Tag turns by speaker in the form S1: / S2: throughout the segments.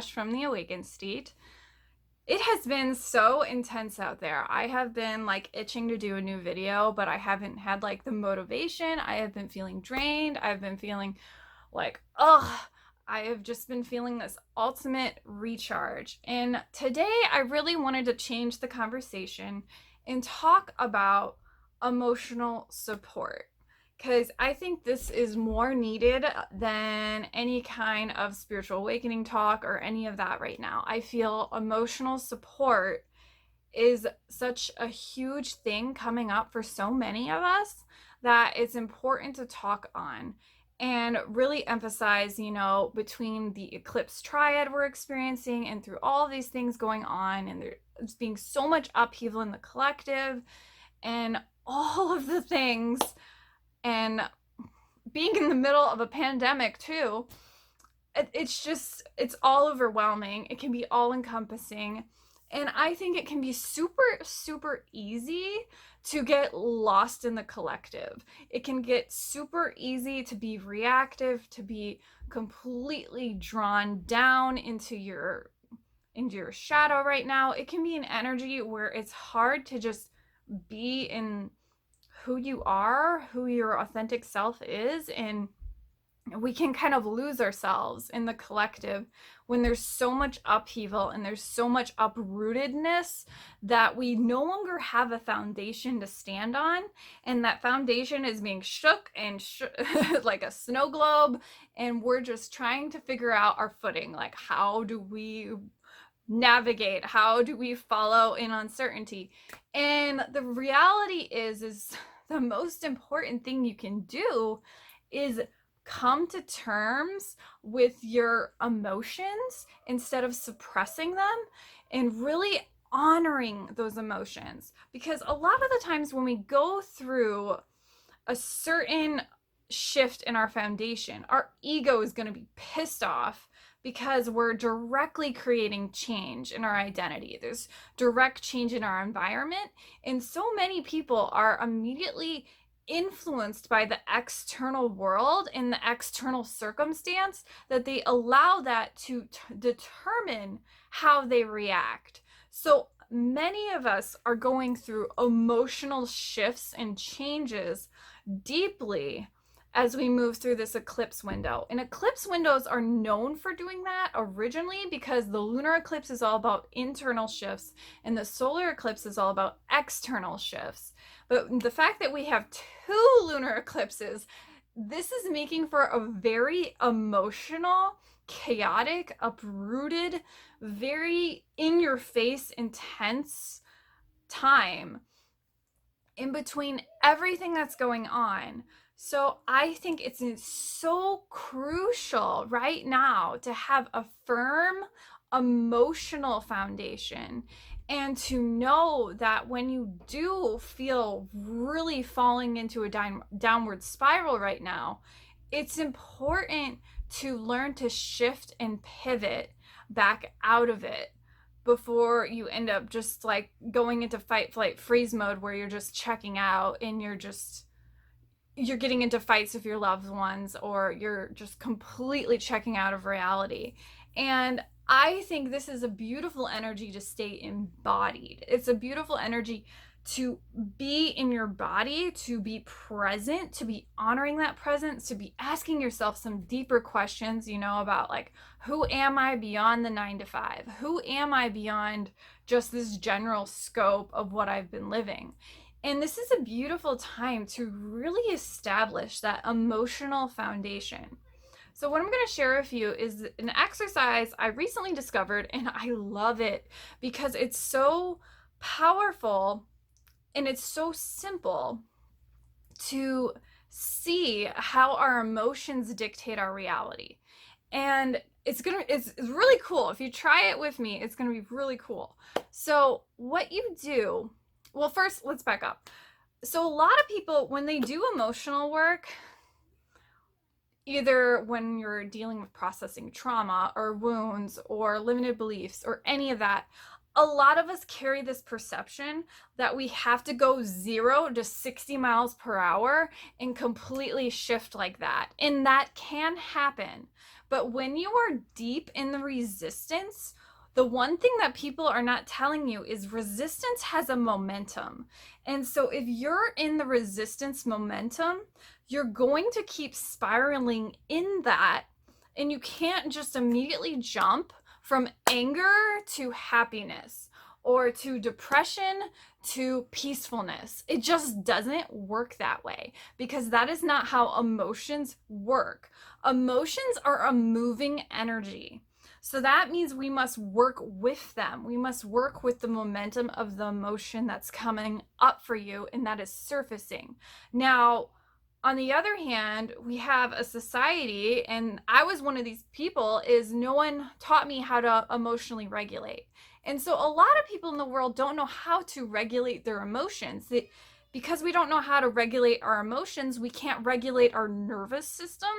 S1: Josh from the Awakened State. It has been so intense out there. I have been like itching to do a new video, but I haven't had like the motivation. I have been feeling drained. I've been feeling like, ugh, I have just been feeling this ultimate recharge. And today I really wanted to change the conversation and talk about emotional support because I think this is more needed than any kind of spiritual awakening talk or any of that right now. I feel emotional support is such a huge thing coming up for so many of us that it's important to talk on and really emphasize, between the eclipse triad we're experiencing and through all of these things going on, and there's being so much upheaval in the collective and all of the things, and being in the middle of a pandemic too. It's all overwhelming. It can be all encompassing. And I think it can be super, super easy to get lost in the collective. It can get super easy to be reactive, to be completely drawn down into your shadow right now. It can be an energy where it's hard to just be in who you are, who your authentic self is, and we can kind of lose ourselves in the collective when there's so much upheaval and there's so much uprootedness that we no longer have a foundation to stand on, and that foundation is being shook and like a snow globe, and we're just trying to figure out our footing. Like, how do we navigate? How do we follow in uncertainty? And the reality is the most important thing you can do is come to terms with your emotions instead of suppressing them, and really honoring those emotions. Because a lot of the times when we go through a certain shift in our foundation, our ego is going to be pissed off because we're directly creating change in our identity. There's direct change in our environment. And so many people are immediately influenced by the external world and the external circumstance that they allow that to determine how they react. So many of us are going through emotional shifts and changes deeply as we move through this eclipse window. And eclipse windows are known for doing that originally because the lunar eclipse is all about internal shifts and the solar eclipse is all about external shifts. But the fact that we have two lunar eclipses, this is making for a very emotional, chaotic, uprooted, very in-your-face, intense time in between everything that's going on. So I think it's so crucial right now to have a firm emotional foundation, and to know that when you do feel really falling into a downward spiral right now, it's important to learn to shift and pivot back out of it before you end up just like going into fight, flight, freeze mode, where you're just checking out and you're getting into fights with your loved ones, or you're just completely checking out of reality. And I think this is a beautiful energy to stay embodied. It's a beautiful energy to be in your body, to be present, to be honoring that presence, to be asking yourself some deeper questions, about like, who am I beyond the 9 to 5? Who am I beyond just this general scope of what I've been living? And this is a beautiful time to really establish that emotional foundation. So what I'm going to share with you is an exercise I recently discovered, and I love it because it's so powerful and it's so simple to see how our emotions dictate our reality. And it's really cool. If you try it with me, it's going to be really cool. So what you do, well, first, let's back up. So a lot of people, when they do emotional work, either when you're dealing with processing trauma or wounds or limited beliefs or any of that, a lot of us carry this perception that we have to go 0 to 60 miles per hour and completely shift like that. And that can happen. But when you are deep in the resistance, the one thing that people are not telling you is resistance has a momentum. And so if you're in the resistance momentum, you're going to keep spiraling in that, and you can't just immediately jump from anger to happiness or to depression to peacefulness. It just doesn't work that way, because that is not how emotions work. Emotions are a moving energy. So that means we must work with them. We must work with the momentum of the emotion that's coming up for you and that is surfacing. Now, on the other hand, we have a society, and I was one of these people, is no one taught me how to emotionally regulate. And so a lot of people in the world don't know how to regulate their emotions. Because we don't know how to regulate our emotions, we can't regulate our nervous system.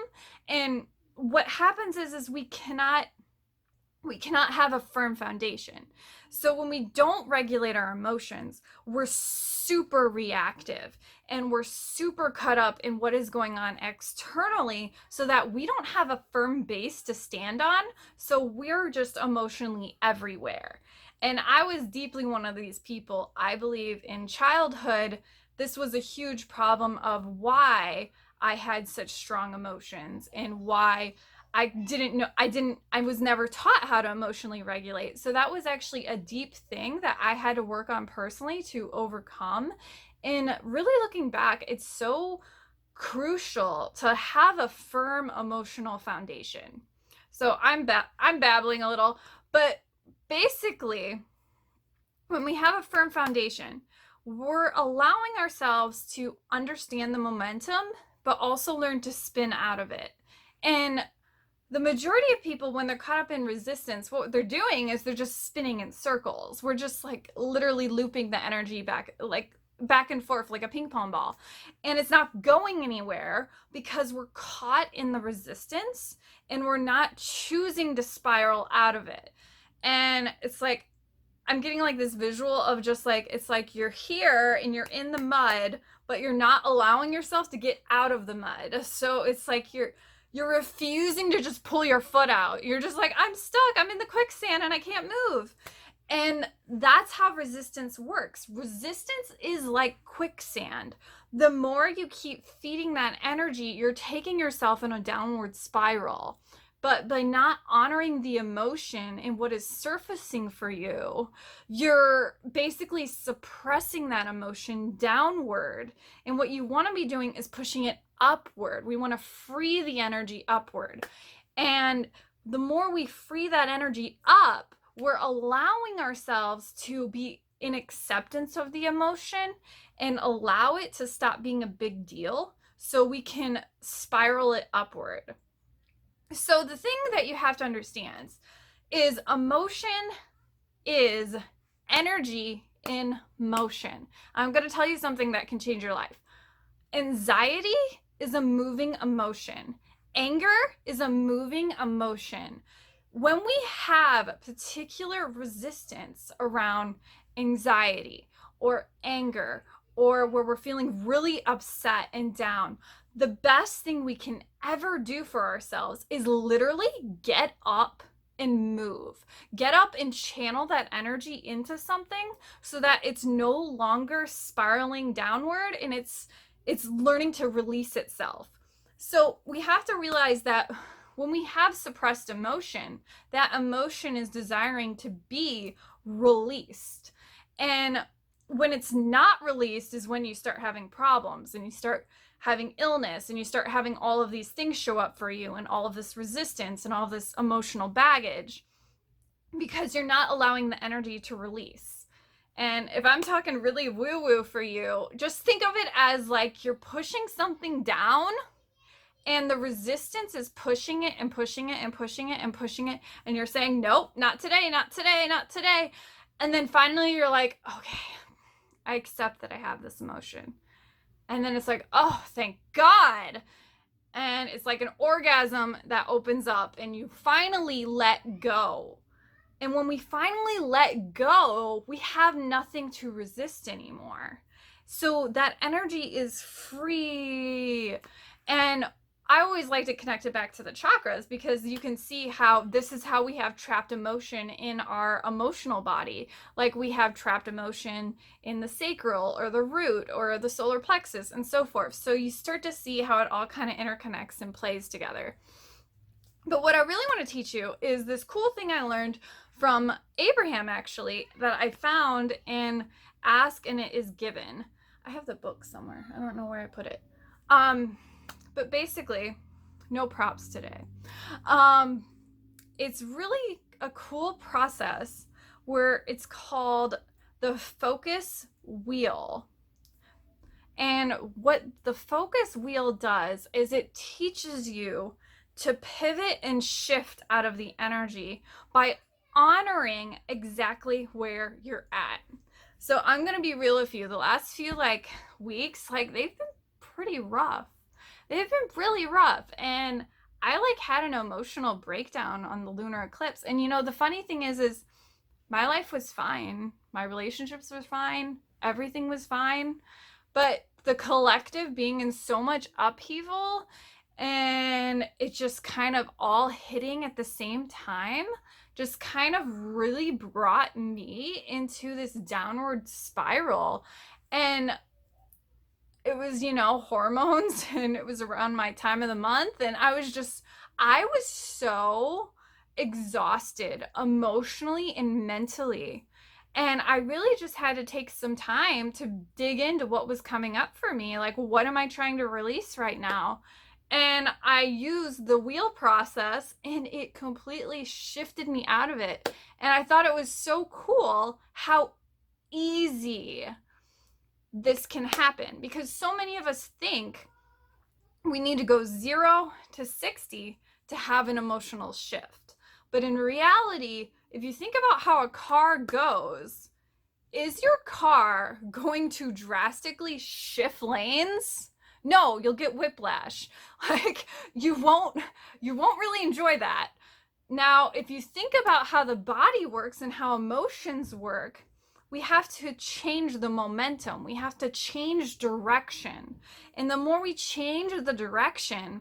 S1: And what happens is we cannot have a firm foundation. So when we don't regulate our emotions, we're super reactive and we're super caught up in what is going on externally, so that we don't have a firm base to stand on. So we're just emotionally everywhere. And I was deeply one of these people. I believe in childhood, this was a huge problem of why I had such strong emotions and why I was never taught how to emotionally regulate. So that was actually a deep thing that I had to work on personally to overcome. And really looking back, it's so crucial to have a firm emotional foundation. So I'm babbling a little, but basically, when we have a firm foundation, we're allowing ourselves to understand the momentum, but also learn to spin out of it. And the majority of people, when they're caught up in resistance, what they're doing is they're just spinning in circles. We're just like literally looping the energy back and forth like a ping pong ball. And it's not going anywhere because we're caught in the resistance and we're not choosing to spiral out of it. And it's like, I'm getting like this visual of just like, it's like you're here and you're in the mud, but you're not allowing yourself to get out of the mud. So it's like you're refusing to just pull your foot out. You're just like, I'm stuck. I'm in the quicksand and I can't move. And that's how resistance works. Resistance is like quicksand. The more you keep feeding that energy, you're taking yourself in a downward spiral. But by not honoring the emotion and what is surfacing for you, you're basically suppressing that emotion downward. And what you want to be doing is pushing it upward. We want to free the energy upward. And the more we free that energy up, we're allowing ourselves to be in acceptance of the emotion and allow it to stop being a big deal so we can spiral it upward. So the thing that you have to understand is emotion is energy in motion. I'm going to tell you something that can change your life. Anxiety is a moving emotion. Anger is a moving emotion. When we have particular resistance around anxiety or anger, or where we're feeling really upset and down, the best thing we can ever do for ourselves is literally get up and move. Get up and channel that energy into something so that it's no longer spiraling downward and it's learning to release itself. So we have to realize that when we have suppressed emotion, that emotion is desiring to be released. And when it's not released is when you start having problems and you start having illness and you start having all of these things show up for you and all of this resistance and all of this emotional baggage, because you're not allowing the energy to release. And if I'm talking really woo-woo for you, just think of it as like you're pushing something down and the resistance is pushing it and pushing it and pushing it and pushing it. And you're saying, nope, not today, not today, not today. And then finally you're like, okay, I accept that I have this emotion. And then it's like, oh, thank God. And it's like an orgasm that opens up and you finally let go. And when we finally let go, we have nothing to resist anymore. So that energy is free. And I always like to connect it back to the chakras, because you can see how this is how we have trapped emotion in our emotional body. Like we have trapped emotion in the sacral or the root or the solar plexus and so forth. So you start to see how it all kind of interconnects and plays together. But what I really want to teach you is this cool thing I learned from Abraham, actually, that I found in Ask and It Is Given. I have the book somewhere. I don't know where I put it. But basically, no props today. It's really a cool process where it's called the focus wheel. And what the focus wheel does is it teaches you to pivot and shift out of the energy by honoring exactly where you're at. So I'm going to be real with you. The last few weeks, they've been pretty rough. They've been really rough, and I had an emotional breakdown on the lunar eclipse. And the funny thing is my life was fine. My relationships were fine. Everything was fine. But the collective being in so much upheaval and it just kind of all hitting at the same time just kind of really brought me into this downward spiral. And it was, hormones, and it was around my time of the month. And I was so exhausted emotionally and mentally. And I really just had to take some time to dig into what was coming up for me. Like, what am I trying to release right now? And I used the wheel process, and it completely shifted me out of it. And I thought it was so cool how easy this can happen, because so many of us think we need to go 0 to 60 to have an emotional shift. But in reality, if you think about how a car goes, is your car going to drastically shift lanes? No, you'll get whiplash. You won't really enjoy that. Now, if you think about how the body works and how emotions work, we have to change the momentum. We have to change direction. And the more we change the direction,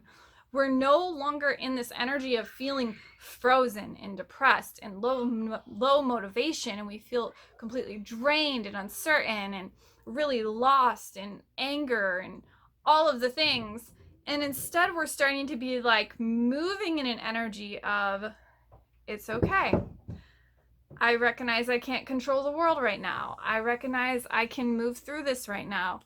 S1: we're no longer in this energy of feeling frozen and depressed and low motivation, and we feel completely drained and uncertain and really lost and anger and all of the things. And instead, we're starting to be moving in an energy of, it's okay. I recognize I can't control the world right now. I recognize I can move through this right now.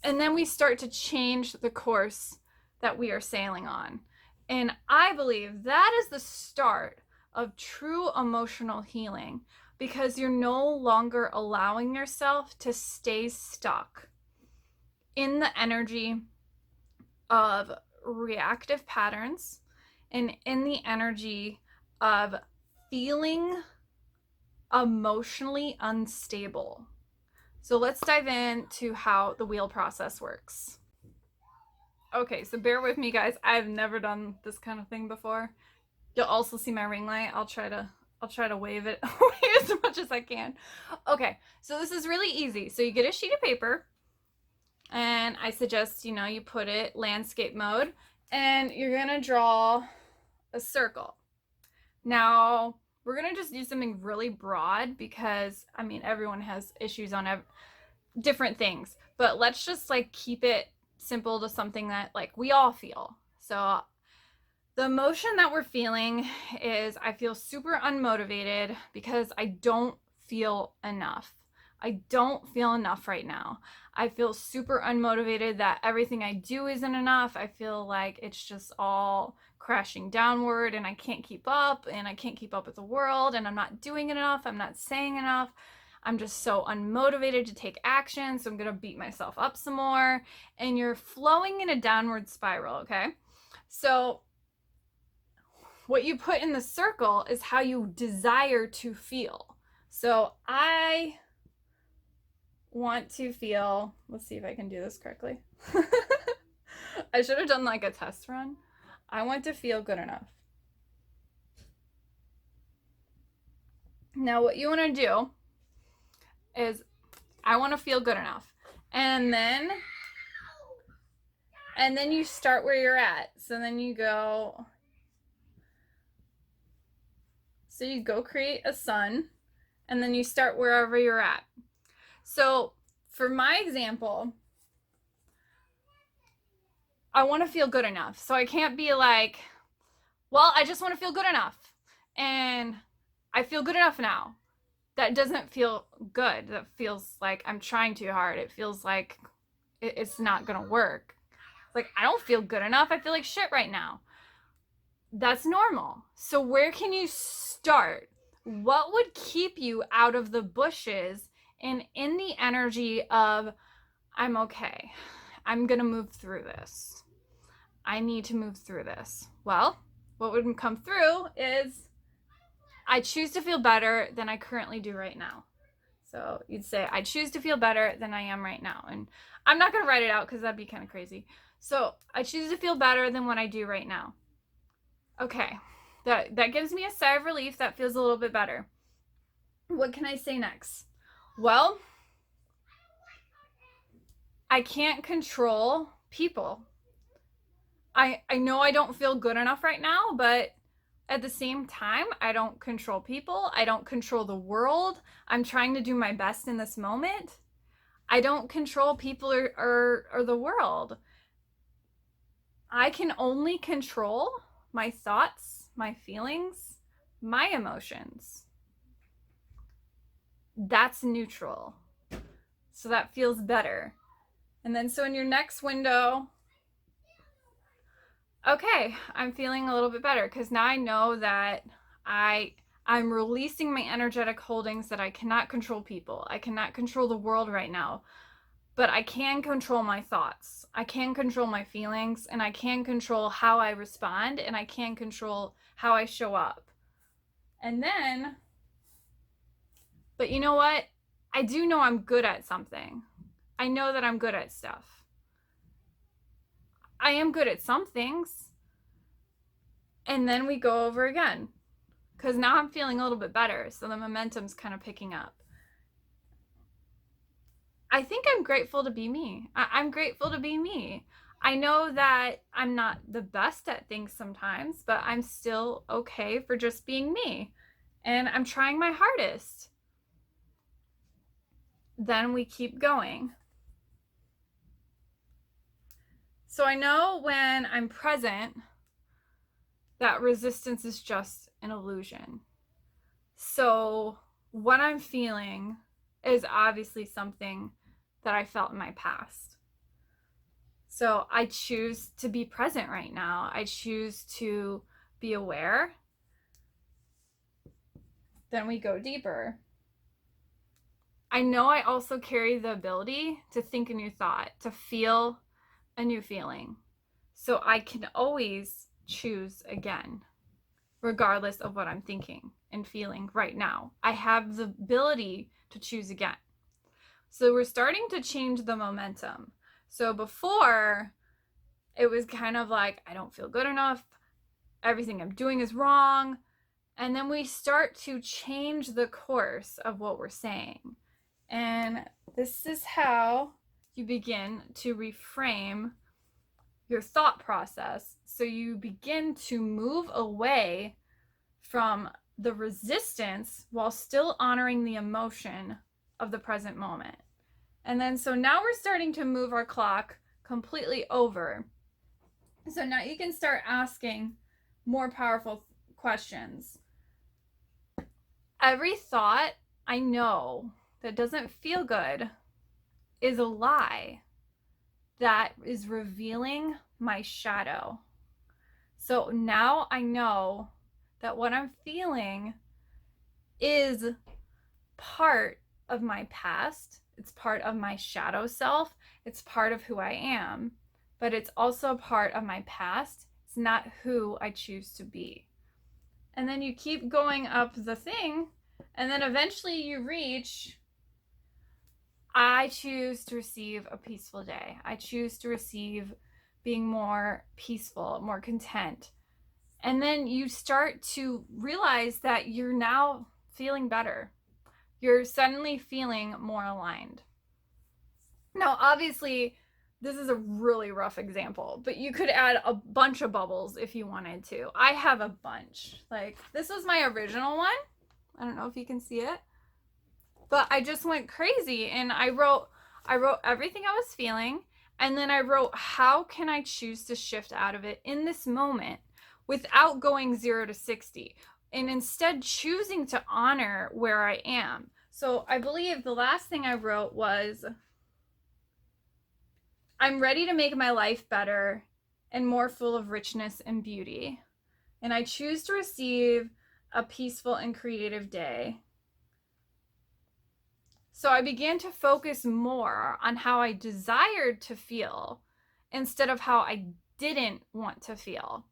S1: And then we start to change the course that we are sailing on. And I believe that is the start of true emotional healing, because you're no longer allowing yourself to stay stuck in the energy of reactive patterns and in the energy of feeling emotionally unstable. So let's dive into how the wheel process works. Okay, so bear with me, guys. I've never done this kind of thing before. You'll also see my ring light. I'll try to wave it away as much as I can. Okay, so this is really easy. So you get a sheet of paper, and I suggest, you put it landscape mode, and you're gonna draw a circle. Now, we're gonna just do something really broad, because everyone has issues on different things, but let's just keep it simple to something that we all feel. So the emotion that we're feeling is, I feel super unmotivated because I don't feel enough. I don't feel enough right now. I feel super unmotivated that everything I do isn't enough. I feel like it's just all crashing downward, and I can't keep up, and I can't keep up with the world, and I'm not doing enough. I'm not saying enough. I'm just so unmotivated to take action, so I'm going to beat myself up some more. And you're flowing in a downward spiral, okay? So what you put in the circle is how you desire to feel. So I want to feel, let's see if I can do this correctly. I should have done a test run. I want to feel good enough. Now what you want to do is, I want to feel good enough. And then And then you start where you're at. So then you go create a sun, and then you start wherever you're at. So for my example, I want to feel good enough. So I can't be like, well, I just want to feel good enough. And I feel good enough now. That doesn't feel good. That feels like I'm trying too hard. It feels like it's not going to work. Like, I don't feel good enough. I feel like shit right now. That's normal. So where can you start? What would keep you out of the bushes and in the energy of, I'm okay. I'm going to move through this. I need to move through this. Well, what would come through is, I choose to feel better than I currently do right now. So you'd say, I choose to feel better than I am right now. And I'm not going to write it out because that'd be kind of crazy. So I choose to feel better than what I do right now. Okay, that gives me a sigh of relief. That feels a little bit better. What can I say next? Well, I can't control people. I know I don't feel good enough right now, but at the same time, I don't control people. I don't control the world. I'm trying to do my best in this moment. I don't control people or the world. I can only control my thoughts, my feelings, my emotions. That's neutral. So that feels better. And then so in your next window, okay, I'm feeling a little bit better because now I know that I'm releasing my energetic holdings, that I cannot control people. I cannot control the world right now, but I can control my thoughts. I can control my feelings, and I can control how I respond, and I can control how I show up. And then, but you know what? I do know I'm good at something. I know that I'm good at stuff. I am good at some things. And then we go over again, because now I'm feeling a little bit better. So the momentum's kind of picking up. I think I'm grateful to be me. I'm grateful to be me. I know that I'm not the best at things sometimes, but I'm still okay for just being me. And I'm trying my hardest. Then we keep going. So I know when I'm present, that resistance is just an illusion. So what I'm feeling is obviously something that I felt in my past. So I choose to be present right now. I choose to be aware. Then we go deeper. I know I also carry the ability to think a new thought, to feel a new feeling. So I can always choose again, regardless of what I'm thinking and feeling right now. I have the ability to choose again. So we're starting to change the momentum. So before, it was kind of like, I don't feel good enough. Everything I'm doing is wrong. And then we start to change the course of what we're saying. And this is how you begin to reframe your thought process. So you begin to move away from the resistance while still honoring the emotion of the present moment. And then so now we're starting to move our clock completely over. So now you can start asking more powerful questions. Every thought I know that doesn't feel good is a lie that is revealing my shadow. So now I know that what I'm feeling is part of my past. It's part of my shadow self. It's part of who I am, but it's also a part of my past. It's not who I choose to be. And then you keep going up the thing, and then eventually you reach, I choose to receive a peaceful day. I choose to receive being more peaceful, more content. And then you start to realize that you're now feeling better. You're suddenly feeling more aligned. Now, obviously, this is a really rough example, but you could add a bunch of bubbles if you wanted to. I have a bunch. Like, this was my original one. I don't know if you can see it, but I just went crazy and I wrote everything I was feeling, and then I wrote, how can I choose to shift out of it in this moment without going 0 to 60, and instead choosing to honor where I am. So I believe the last thing I wrote was, I'm ready to make my life better and more full of richness and beauty. And I choose to receive a peaceful and creative day. So I began to focus more on how I desired to feel instead of how I didn't want to feel.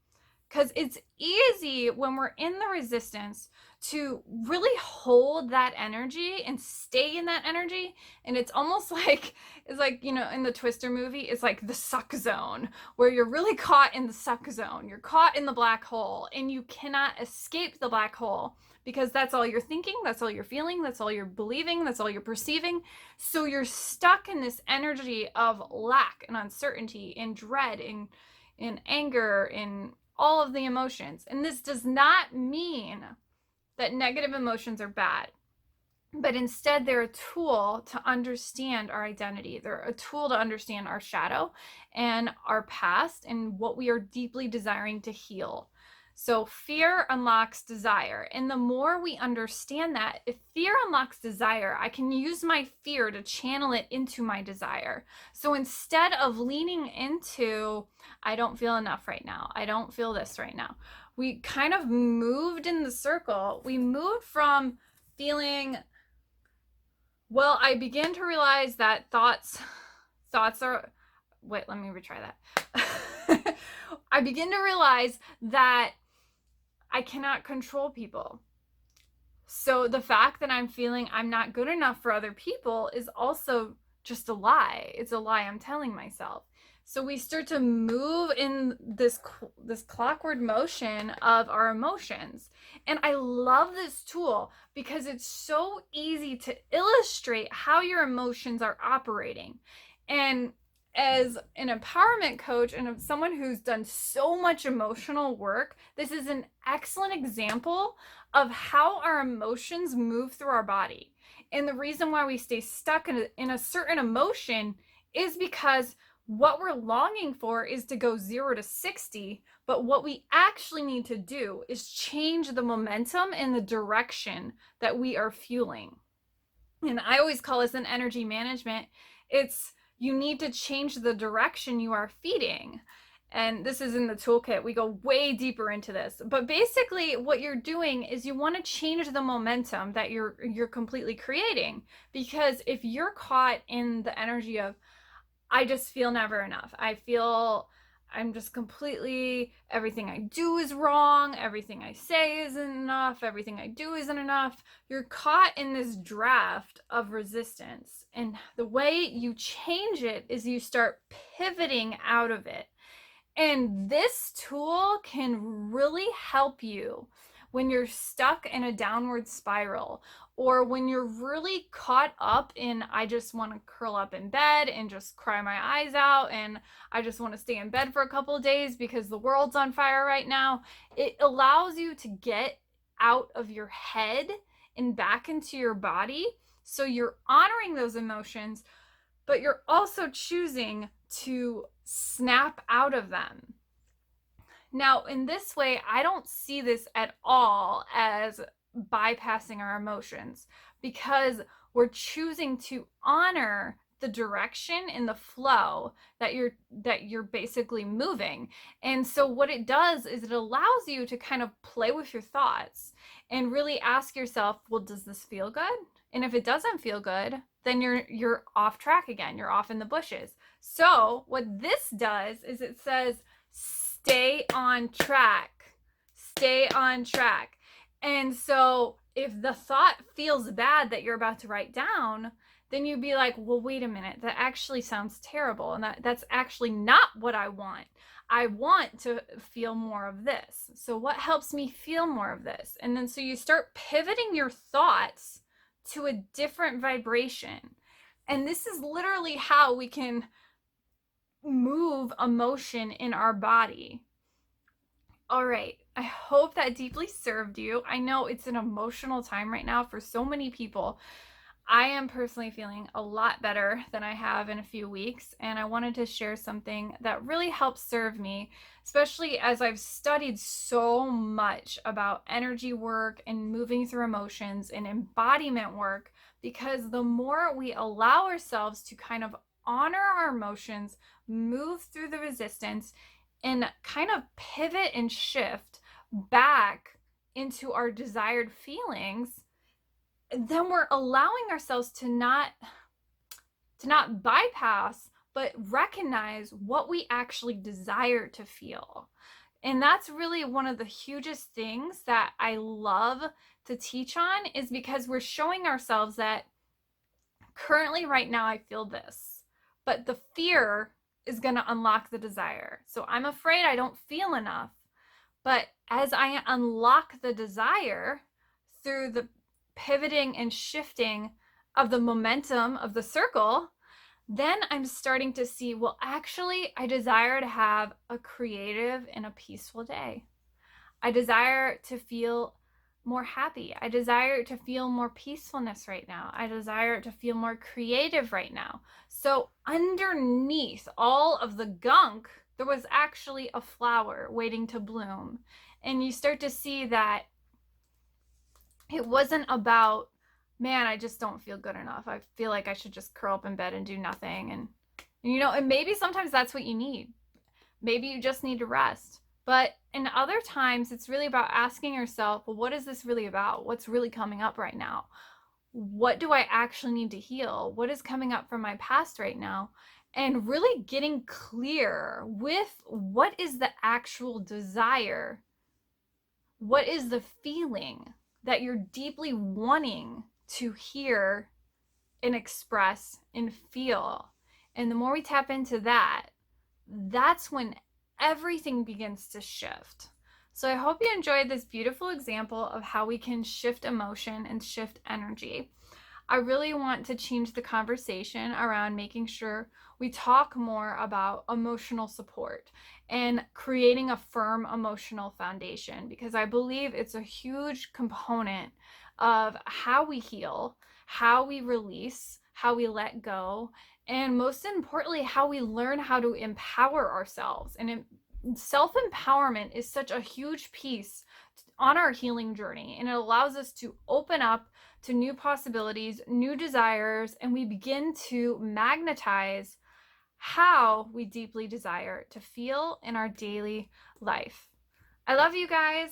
S1: Because it's easy when we're in the resistance to really hold that energy and stay in that energy. And it's almost like, it's like, you know, in the Twister movie, it's like the suck zone, where you're really caught in the suck zone. You're caught in the black hole and you cannot escape the black hole, because that's all you're thinking, that's all you're feeling, that's all you're believing, that's all you're perceiving. So you're stuck in this energy of lack and uncertainty and dread and anger and all of the emotions. And this does not mean that negative emotions are bad, but instead they're a tool to understand our identity. They're a tool to understand our shadow and our past and what we are deeply desiring to heal. So fear unlocks desire. And the more we understand that, if fear unlocks desire, I can use my fear to channel it into my desire. So instead of leaning into, I don't feel enough right now, I don't feel this right now, we kind of moved in the circle. We moved from feeling, well, I began to realize that thoughts are, wait, let me retry that. I begin to realize that I cannot control people. So the fact that I'm feeling I'm not good enough for other people is also just a lie. It's a lie I'm telling myself. So we start to move in this clockwork motion of our emotions. And I love this tool because it's so easy to illustrate how your emotions are operating. And as an empowerment coach and someone who's done so much emotional work, this is an excellent example of how our emotions move through our body. And the reason why we stay stuck in a certain emotion is because what we're longing for is to go 0 to 60, but what we actually need to do is change the momentum and the direction that we are fueling. And I always call this an energy management. It's, you need to change the direction you are feeding. And this is in the toolkit. We go way deeper into this. But basically what you're doing is you want to change the momentum that you're completely creating. Because if you're caught in the energy of, I just feel never enough, I feel I'm just completely, everything I do is wrong, everything I say isn't enough, everything I do isn't enough. You're caught in this draft of resistance. And the way you change it is you start pivoting out of it. And this tool can really help you when you're stuck in a downward spiral, or when you're really caught up in, I just want to curl up in bed and just cry my eyes out, and I just want to stay in bed for a couple of days because the world's on fire right now. It allows you to get out of your head and back into your body. So you're honoring those emotions, but you're also choosing to snap out of them. Now, in this way, I don't see this at all as bypassing our emotions, because we're choosing to honor the direction and the flow that you're basically moving. And so what it does is it allows you to kind of play with your thoughts and really ask yourself, well, does this feel good? And if it doesn't feel good, then you're off track again. You're off in the bushes. So what this does is it says, stay on track, stay on track. And so if the thought feels bad that you're about to write down, then you'd be like, well, wait a minute, that actually sounds terrible. And that's actually not what I want. I want to feel more of this. So what helps me feel more of this? And then so you start pivoting your thoughts to a different vibration. And this is literally how we can move emotion in our body. All right, I hope that deeply served you. I know it's an emotional time right now for so many people. I am personally feeling a lot better than I have in a few weeks, and I wanted to share something that really helps serve me, especially as I've studied so much about energy work and moving through emotions and embodiment work, because the more we allow ourselves to kind of honor our emotions, move through the resistance, and kind of pivot and shift back into our desired feelings, then we're allowing ourselves to not bypass but recognize what we actually desire to feel. And that's really one of the hugest things that I love to teach on, is because we're showing ourselves that currently right now I feel this, but the fear is going to unlock the desire. So I'm afraid I don't feel enough, but as I unlock the desire through the pivoting and shifting of the momentum of the circle, then I'm starting to see, well, actually, I desire to have a creative and a peaceful day. I desire to feel more happy. I desire to feel more peacefulness right now. I desire to feel more creative right now. So underneath all of the gunk, there was actually a flower waiting to bloom. And you start to see that it wasn't about, man, I just don't feel good enough. I feel like I should just curl up in bed and do nothing. And and maybe sometimes that's what you need. Maybe you just need to rest. But in other times, it's really about asking yourself, well, what is this really about? What's really coming up right now? What do I actually need to heal? What is coming up from my past right now? And really getting clear with what is the actual desire? What is the feeling that you're deeply wanting to hear and express and feel? And the more we tap into that, that's when everything begins to shift. So I hope you enjoyed this beautiful example of how we can shift emotion and shift energy. I really want to change the conversation around making sure we talk more about emotional support and creating a firm emotional foundation, because I believe it's a huge component of how we heal, how we release, how we let go, and most importantly, how we learn how to empower ourselves. And self-empowerment is such a huge piece on our healing journey, and it allows us to open up to new possibilities, new desires, and we begin to magnetize how we deeply desire to feel in our daily life. I love you guys.